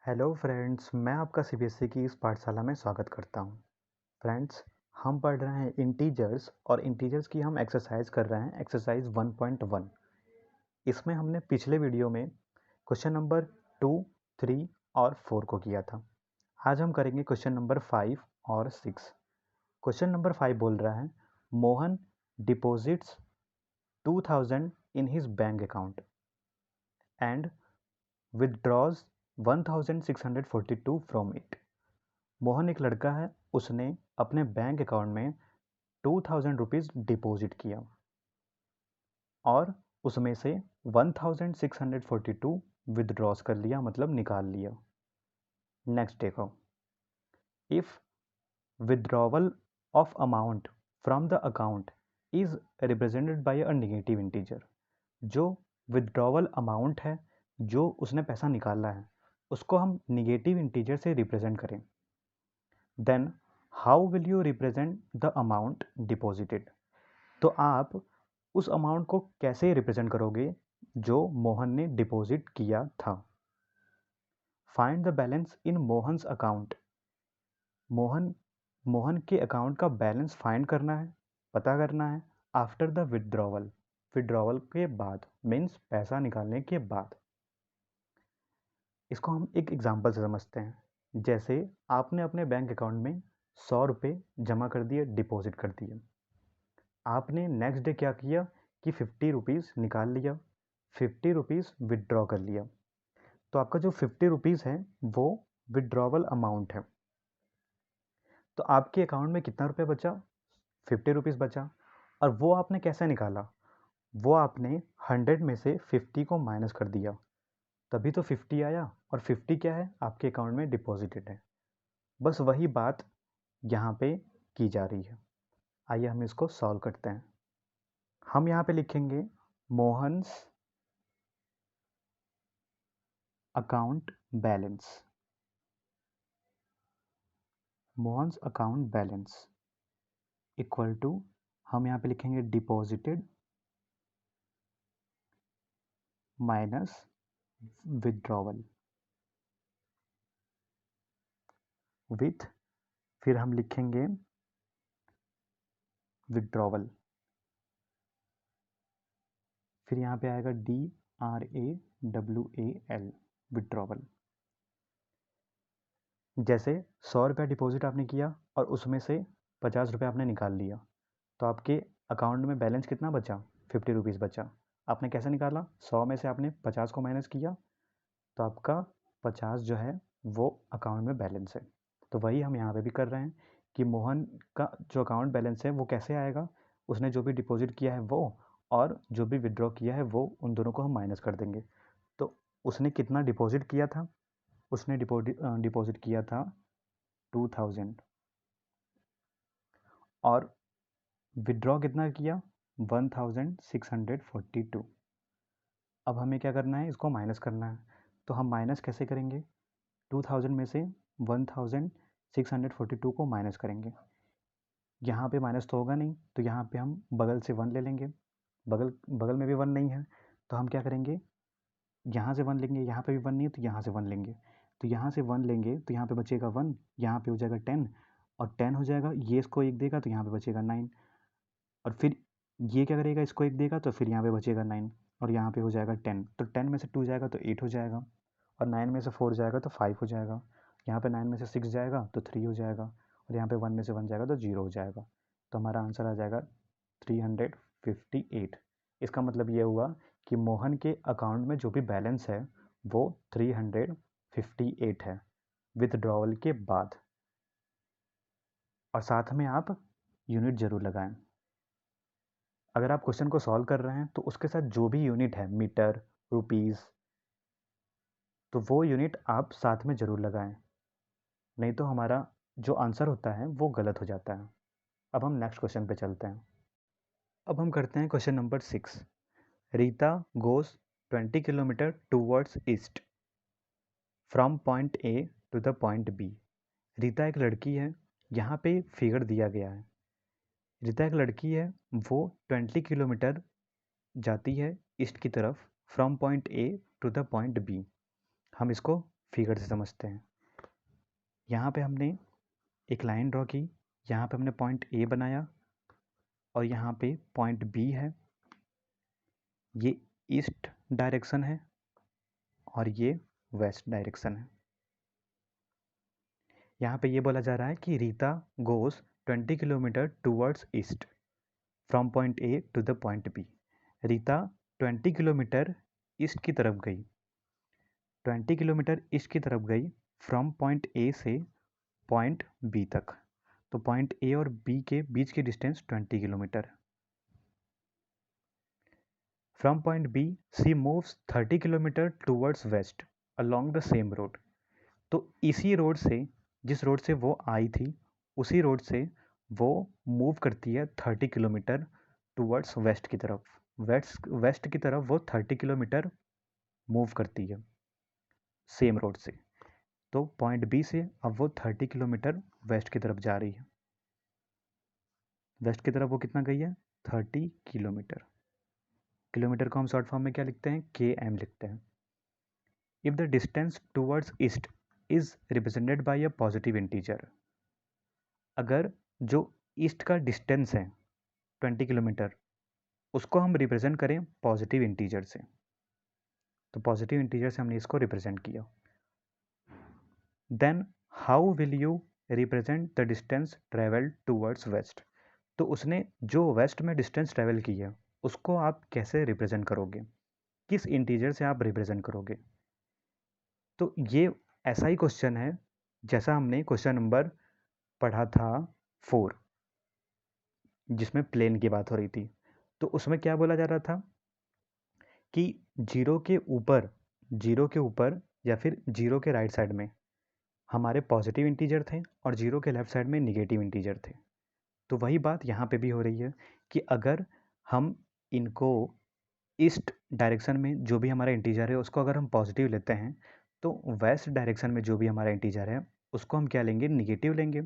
Hello friends, मैं आपका CBSE की इस पाठशाला में स्वागत करता हूं। फ्रेंड्स, हम पढ़ रहे हैं इंटीजर्स और इंटीजर्स की हम एक्सरसाइज कर रहे हैं, एक्सरसाइज 1.1। इसमें हमने पिछले वीडियो में क्वेश्चन नंबर 2, 3 और 4 को किया था। आज हम करेंगे क्वेश्चन नंबर 5 और 6। क्वेश्चन नंबर 5 बोल रहा है, Mohan deposits 2000 in his bank account and withdraws 1642 from it. Mohan एक लड़का है, उसने अपने बैंक अकाउंट में 2000 रुपीज़ डिपॉजिट किया और उसमें से 1642 विदड्रॉस कर लिया, मतलब निकाल लिया। नेक्स्ट देखो, if withdrawal of amount from the account is represented by a negative integer. जो विदड्रॉवल अमाउंट है, जो उसने पैसा निकाला है, उसको हम निगेटिव इंटीजर से रिप्रेजेंट करें, then how will you represent the amount deposited. तो आप उस अमाउंट को कैसे रिप्रेजेंट करोगे जो मोहन ने डिपॉजिट किया था। Find the balance in Mohan's account. Mohan के अकाउंट का बैलेंस फाइंड करना है, पता करना है आफ्टर द विड्रॉवल, विड्रॉवल के बाद, मीन्स पैसा निकालने के बाद। इसको हम एक एग्जांपल से समझते हैं। जैसे आपने अपने बैंक अकाउंट में 100 रुपये जमा कर दिए, डिपॉजिट कर दिए। आपने नेक्स्ट डे क्या किया कि 50 रुपीज़ निकाल लिया, 50 रुपीज़ विदड्रॉ कर लिया। तो आपका जो 50 रुपीज़ है वो विदड्रॉवल अमाउंट है। तो आपके अकाउंट में कितना रुपया बचा? 50 रुपीज़ बचा। और वो आपने कैसे निकाला? वो आपने 100 में से 50 को माइनस कर दिया, तभी तो 50 आया। और 50 क्या है? आपके अकाउंट में डिपॉजिटेड है। बस वही बात यहाँ पे की जा रही है। आइए हम इसको सॉल्व करते हैं। हम यहाँ पे लिखेंगे Mohan's account balance. Mohan's account balance equal to, हम यहाँ पे लिखेंगे डिपॉजिटेड माइनस विदड्रॉवल विथ, फिर हम लिखेंगे विदड्रॉवल, फिर यहाँ पे आएगा DRAWAL विदड्रॉवल। जैसे 100 रुपया डिपॉजिट आपने किया और उसमें से 50 रुपया आपने निकाल लिया, तो आपके अकाउंट में बैलेंस कितना बचा? 50 रुपीज़ बचा। आपने कैसे निकाला? 100 में से आपने 50 को माइनस किया, तो आपका 50 जो है वो अकाउंट में बैलेंस है। तो वही हम यहाँ पे भी कर रहे हैं कि मोहन का जो अकाउंट बैलेंस है वो कैसे आएगा? उसने जो भी डिपॉजिट किया है वो, और जो भी विड्रॉ किया है वो, उन दोनों को हम माइनस कर देंगे। तो उसने कितना डिपॉजिट किया था? उसने डिपॉजिट किया था 2000, और विड्रॉ कितना किया? 1642। अब हमें क्या करना है? इसको माइनस करना है। तो हम माइनस कैसे करेंगे? 2000 में से 1642 को माइनस करेंगे। यहाँ पे माइनस तो होगा नहीं, तो यहाँ पे हम बगल से 1 ले लेंगे। बगल बगल में भी 1 नहीं है, तो हम क्या करेंगे? यहाँ से 1 लेंगे, यहाँ पे भी 1 नहीं है, तो यहाँ से 1 लेंगे। तो यहाँ से 1 लेंगे तो यहाँ पे बचेगा 1, यहाँ पे हो जाएगा 10, और 10 हो जाएगा, ये इसको 1 देगा तो यहाँ पे बचेगा 9, और फिर ये क्या करेगा? इसको 1 देगा तो फिर यहाँ पे बचेगा 9, और यहाँ पे हो जाएगा 10। तो 10 में से 2 जाएगा तो 8 हो जाएगा, और 9 में से 4 जाएगा तो 5 हो जाएगा। यहाँ पे 9 में से 6 जाएगा तो 3 हो जाएगा, और यहाँ पे 1 में से 1 जाएगा तो 0 हो जाएगा। तो हमारा आंसर आ जाएगा 358। इसका मतलब ये हुआ कि मोहन के अकाउंट में जो भी बैलेंस है वो 358 है विथड्रॉवल के बाद। और साथ में आप यूनिट ज़रूर लगाएं। अगर आप क्वेश्चन को सॉल्व कर रहे हैं तो उसके साथ जो भी यूनिट है, मीटर, रुपीज़, तो वो यूनिट आप साथ में ज़रूर लगाएं, नहीं तो हमारा जो आंसर होता है वो गलत हो जाता है। अब हम नेक्स्ट क्वेश्चन पे चलते हैं। अब हम करते हैं question number 6। Rita goes 20 kilometre towards east from point A to the point B. Rita एक लड़की है, यहाँ पे फिगर दिया गया है। रीता एक लड़की है, वो 20 किलोमीटर जाती है ईस्ट की तरफ, from point A to the point B. हम इसको फिगर से समझते हैं। यहाँ पे हमने एक लाइन ड्रॉ की, यहाँ पे हमने पॉइंट ए बनाया और यहाँ पे पॉइंट बी है। ये ईस्ट डायरेक्शन है और ये वेस्ट डायरेक्शन है। यहाँ पे ये बोला जा रहा है कि Rita goes 20 kilometre towards east from point A to the point B. Rita 20 kilometre east की तरफ गई, 20 किलोमीटर ईस्ट की तरफ गई फ्रॉम पॉइंट ए से पॉइंट बी तक। तो पॉइंट ए और बी के बीच की distance 20 kilometre. From point B C moves 30 kilometre towards west along the same road. तो इसी रोड से, जिस रोड से वो आई थी, उसी रोड से वो मूव करती है 30 किलोमीटर टूवर्ड्स वेस्ट की तरफ। वेस्ट की तरफ वो 30 किलोमीटर मूव करती है सेम रोड से। तो पॉइंट बी से अब वो 30 किलोमीटर वेस्ट की तरफ जा रही है। वेस्ट की तरफ वो कितना गई है? 30 किलोमीटर। किलोमीटर को हम शॉर्ट फॉर्म में क्या लिखते हैं? km लिखते हैं। If the distance towards east is represented by a positive integer, अगर जो ईस्ट का डिस्टेंस है 20 किलोमीटर, उसको हम रिप्रेजेंट करें पॉजिटिव इंटीजर से, तो पॉजिटिव इंटीजर से हमने इसको रिप्रेजेंट किया। Then how will you represent the distance travelled towards west. तो उसने जो वेस्ट में डिस्टेंस ट्रेवल की है उसको आप कैसे रिप्रेजेंट करोगे, किस इंटीजर से आप रिप्रेजेंट करोगे? तो ये ऐसा ही क्वेश्चन है जैसा हमने क्वेश्चन नंबर पढ़ा था 4, जिसमें प्लेन की बात हो रही थी। तो उसमें क्या बोला जा रहा था कि जीरो के ऊपर या फिर जीरो के राइट साइड में हमारे पॉजिटिव इंटीजर थे और जीरो के लेफ्ट साइड में निगेटिव इंटीजर थे। तो वही बात यहाँ पे भी हो रही है कि अगर हम इनको ईस्ट डायरेक्शन में जो भी हमारा इंटीजर है उसको अगर हम पॉजिटिव लेते हैं, तो वेस्ट डायरेक्शन में जो भी हमारा इंटीजर है उसको हम क्या लेंगे? निगेटिव लेंगे।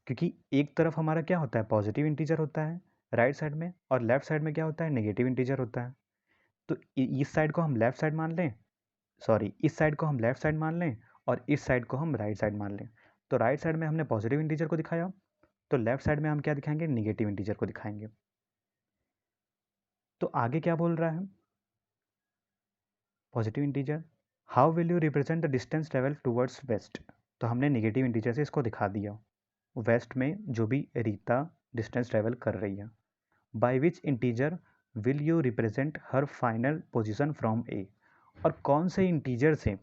क्योंकि एक तरफ हमारा क्या होता है? पॉजिटिव इंटीजर होता है राइट साइड में, और लेफ्ट साइड में क्या होता है? नेगेटिव इंटीजर होता है। तो इस साइड को हम लेफ्ट साइड मान लें, सॉरी इस साइड को हम लेफ्ट साइड मान लें और इस साइड को हम राइट साइड मान लें। तो राइट साइड में हमने पॉजिटिव इंटीजर को दिखाया, तो लेफ्ट साइड में हम क्या दिखाएंगे? निगेटिव इंटीजर को दिखाएंगे। तो आगे क्या बोल रहा है? Positive integer, how will you represent the distance travel towards west. तो हमने निगेटिव इंटीजर से इसको दिखा दिया, वेस्ट में जो भी रीता डिस्टेंस ट्रेवल कर रही है। By which integer will you represent her final position from A. और कौन से इंटीजर से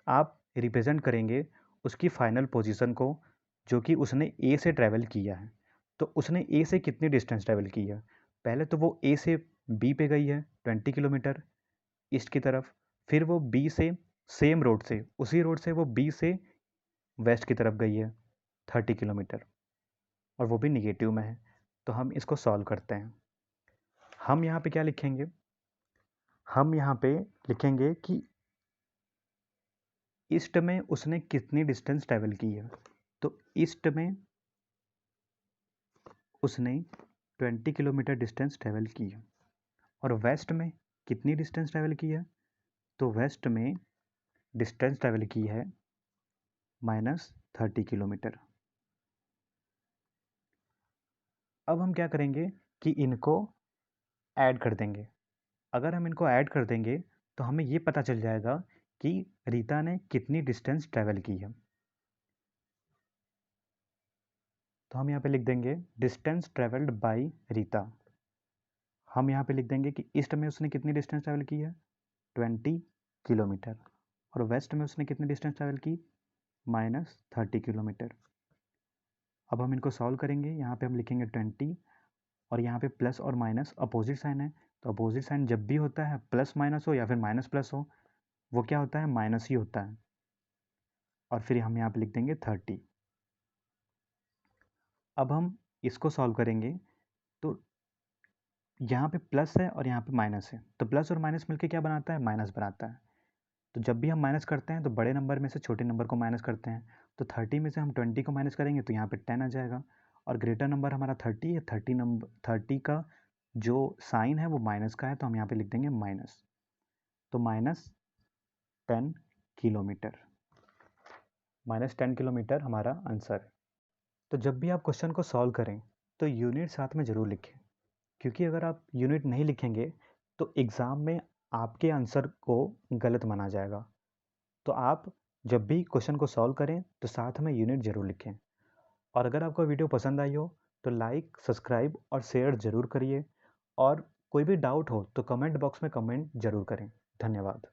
आप रिप्रेजेंट करेंगे उसकी फाइनल पोजीशन को, जो कि उसने ए से ट्रैवल किया है। तो उसने ए से कितनी डिस्टेंस ट्रैवल की है? पहले तो वो ए से बी पे गई है 20 किलोमीटर ईस्ट की तरफ, फिर वो बी से सेम रोड से, उसी रोड से वो बी से वेस्ट की तरफ गई है 30 किलोमीटर, और वो भी निगेटिव में है। तो हम इसको सॉल्व करते हैं। हम यहाँ पे क्या लिखेंगे? हम यहाँ पे लिखेंगे कि ईस्ट में उसने कितनी डिस्टेंस ट्रैवल की है। तो ईस्ट में उसने 20 किलोमीटर डिस्टेंस ट्रैवल की है, और वेस्ट में कितनी डिस्टेंस ट्रैवल की है? तो वेस्ट में डिस्टेंस ट्रैवल की है -30 किलोमीटर। अब हम क्या करेंगे कि इनको ऐड कर देंगे। अगर हम इनको ऐड कर देंगे तो हमें ये पता चल जाएगा कि रीता ने कितनी डिस्टेंस ट्रैवल की है। तो हम यहाँ पे लिख देंगे डिस्टेंस ट्रैवल्ड बाय रीता। हम यहाँ पे लिख देंगे कि ईस्ट में उसने कितनी डिस्टेंस ट्रैवल की है? 20 किलोमीटर, और वेस्ट में उसने कितनी डिस्टेंस ट्रैवल की? -30 किलोमीटर। अब हम इनको सॉल्व करेंगे। यहाँ पे हम लिखेंगे 20, और यहाँ पे प्लस और माइनस अपोजिट साइन है, तो अपोजिट साइन जब भी होता है प्लस माइनस हो या फिर माइनस प्लस हो, वो क्या होता है? माइनस ही होता है। और फिर हम यहाँ पे लिख देंगे 30। अब हम इसको सॉल्व करेंगे, तो यहाँ पे प्लस है और यहाँ पे माइनस है, तो प्लस और माइनस मिलके क्या बनाता है? माइनस बनाता है। तो जब भी हम माइनस करते हैं तो बड़े नंबर में से छोटे नंबर को माइनस करते हैं। तो 30 में से हम 20 को माइनस करेंगे तो यहाँ पे 10 आ जाएगा, और ग्रेटर नंबर हमारा 30 है। 30 का जो साइन है वो माइनस का है, तो हम यहाँ पे लिख देंगे माइनस। तो माइनस 10 किलोमीटर। -10 किलोमीटर हमारा आंसर है। तो जब भी आप क्वेश्चन को सॉल्व करें तो यूनिट साथ में ज़रूर लिखें, क्योंकि अगर आप यूनिट नहीं लिखेंगे तो एग्ज़ाम में आपके आंसर को गलत माना जाएगा। तो आप जब भी क्वेश्चन को सॉल्व करें तो साथ में यूनिट ज़रूर लिखें। और अगर आपको वीडियो पसंद आई हो तो लाइक, सब्सक्राइब और शेयर ज़रूर करिए। और कोई भी डाउट हो तो कमेंट बॉक्स में कमेंट ज़रूर करें। धन्यवाद।